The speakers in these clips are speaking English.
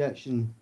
reaction.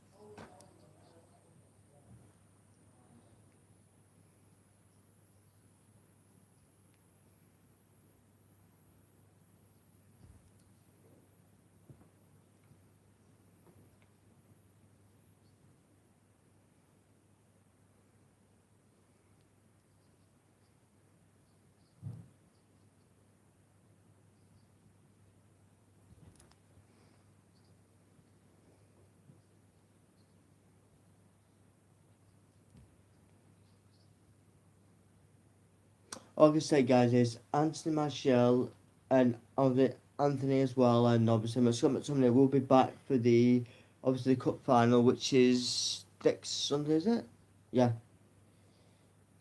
Like I say, guys, is Anthony Martial and Anthony as well, and obviously McTominay will be back for the obviously the cup final, which is next Sunday, is it? Yeah,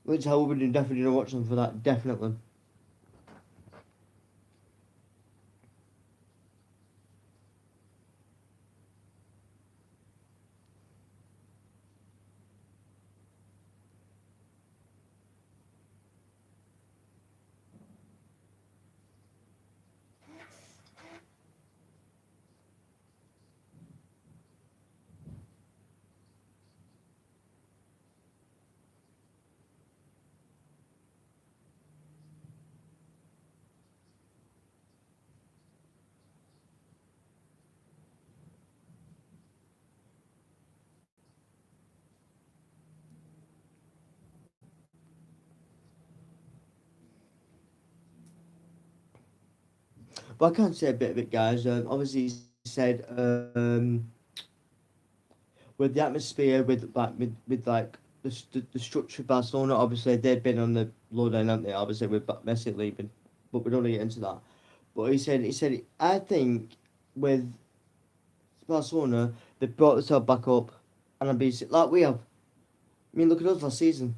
which I will be definitely gonna watch them for that, definitely. But I can say a bit of it, guys. Obviously, he said with the atmosphere, with like the structure of Barcelona. Obviously, they've been on the lowdown, haven't they? Obviously, with Messi leaving, but we don't want to get into that. But he said, I think with Barcelona, they brought themselves back up, and I'm being like we have. I mean, look at us last season.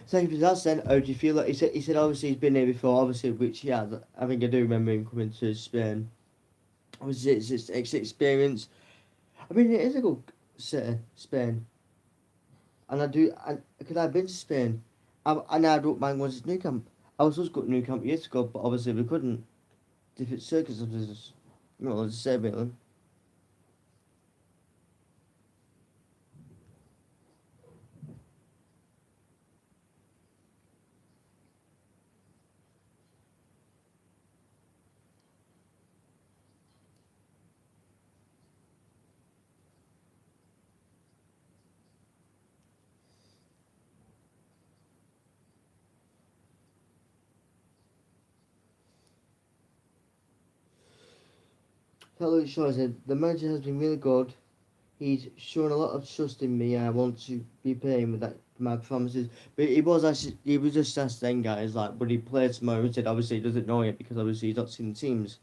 Thank you for that. Then, how do you feel? Like he said, obviously he's been here before. Obviously, which he has. I think I do remember him coming to Spain. Obviously, it's experience. I mean, it is a good city, Spain, and I do. And because I've been to Spain, and I don't mind going to New Camp. I was supposed to go to New Camp years ago, but obviously we couldn't. Different circumstances. You know, let's say really. Tell you what, I said the manager has been really good. He's shown a lot of trust in me, and I want to be paying with that for my performances. But he was just asked then, guys, like, would he play tomorrow? He said obviously he doesn't know yet because obviously he's not seen the teams.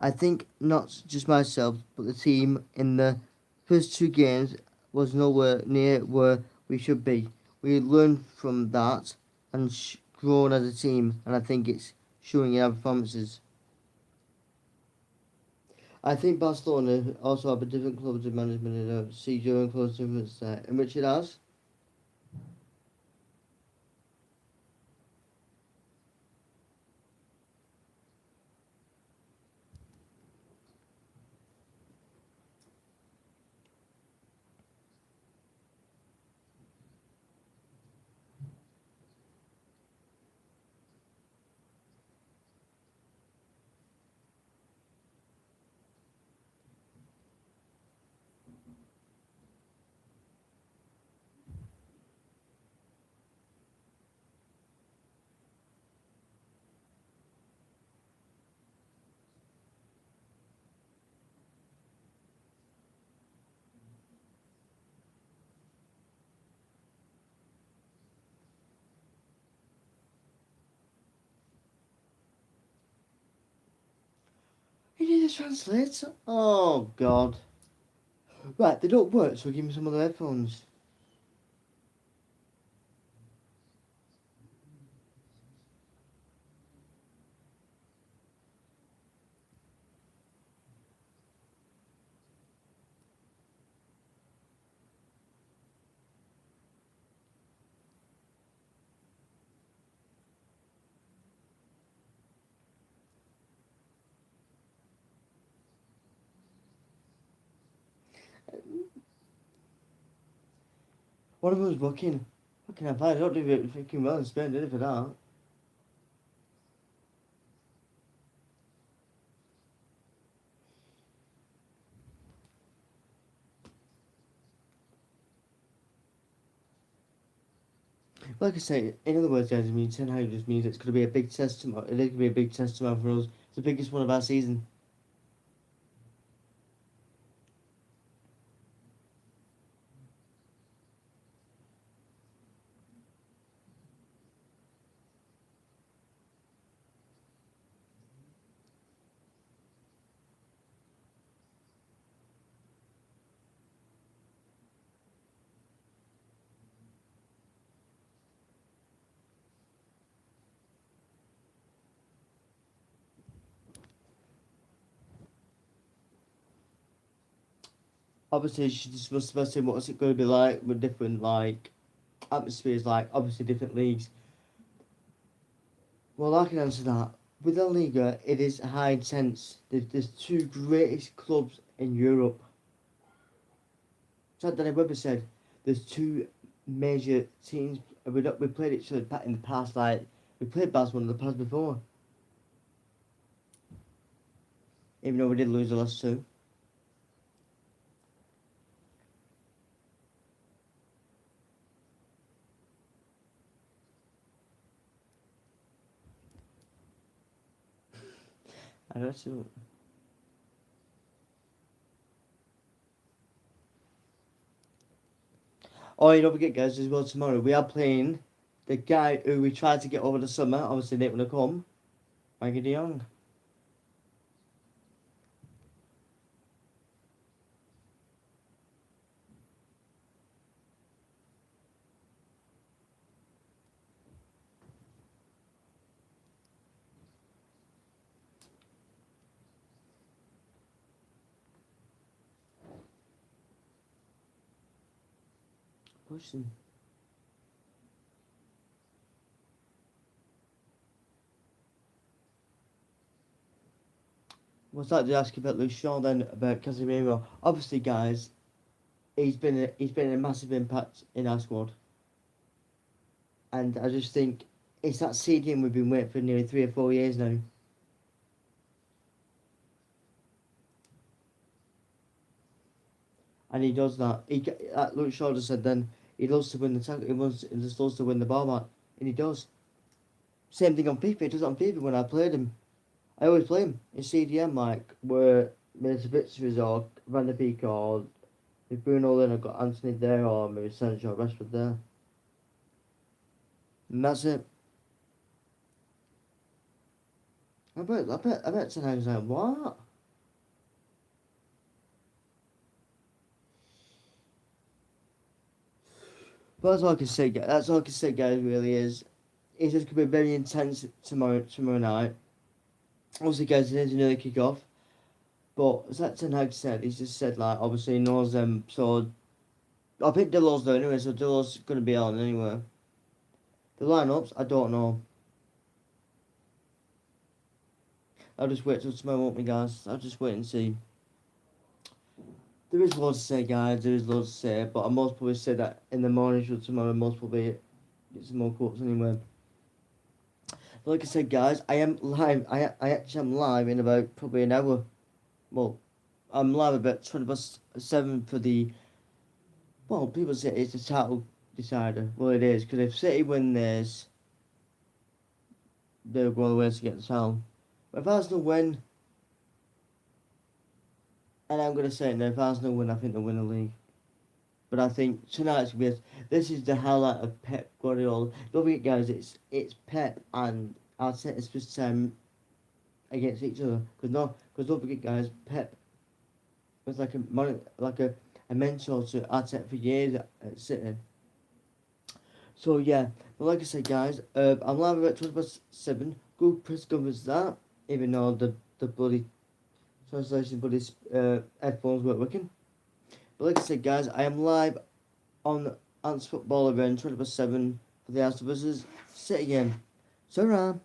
I think not just myself, but the team in the first two games was nowhere near where we should be. We learned from that and grown as a team, and I think it's showing in our performances. I think Barcelona also have a different clubs of management and see during close difference there, in which it has. He need to translate. Oh God. Right, they don't work, so give me some other headphones. One of them was booking. Fucking hell, I don't do it freaking well in Spain, did it for that? Like I say, in other words, guys, I mean, Ten Hag just means it's going to be a big test tomorrow. It is going to be a big test tomorrow for us. It's the biggest one of our season. Obviously, she just must have said what's it going to be like with different, like, atmospheres, like, obviously different leagues. Well, I can answer that. With La Liga, it is high intense. There's two greatest clubs in Europe. So Danny Webber said there's two major teams. We played each other in the past. Like we played Barcelona in the past before, even though we did lose the last two. I don't know. Oh, you don't forget, guys, as well. Tomorrow we are playing the guy who we tried to get over the summer. Obviously, didn't want to come. Mikey De Jong. Pushing. Was that to ask you about Luke Shaw then about Casemiro? Obviously, guys, he's been a massive impact in our squad, and I just think it's that CDM we've been waiting for nearly 3 or 4 years now. And he does that. Like Luke Shaw just said then, he loves to win the tackle. He just loves to win the ball back, and he does. Same thing on FIFA. He does it on FIFA when I played him. I always play him in CDM, like where Mitrovic or Van der Beek or if Bruno, then I've got Anthony there or maybe Sancho or Rashford there, and that's it. I bet tonight was like what? But that's all I can say. That's all I can say, guys. Really is. It's just gonna be very intense tomorrow night. Obviously, guys, it is an early kick off. But as that Ten Hag said, he's just said like obviously he knows them. So I think Dillo's there anyway. So Dillo's gonna be on anyway. The lineups, I don't know. I'll just wait till tomorrow, won't we, guys? I'll just wait and see. There is loads to say, guys. There is loads to say, but I most probably say that in the morning show tomorrow. Most probably get some more quotes anyway. But like I said, guys, I am live. I actually am live in about probably an hour. Well, I'm live about 7 for the. Well, people say it's the title decider. Well, it is because if City win this, they'll go the way to get the title. But if Arsenal win, and I'm gonna say it now, if Arsenal win, I think they'll win the league. But I think tonight's gonna be. This is the highlight of Pep Guardiola. Don't forget, guys. It's Pep and Arteta's first time against each other. Because don't forget, guys. Pep was like a mentor to Arteta for years at City. So yeah, but like I said, guys, I'm live about 7. Good press conference that, even though the bloody translation bloody headphones weren't working. But like I said, guys, I am live on Ants Football event 7 for the Arsenal versus City game. So,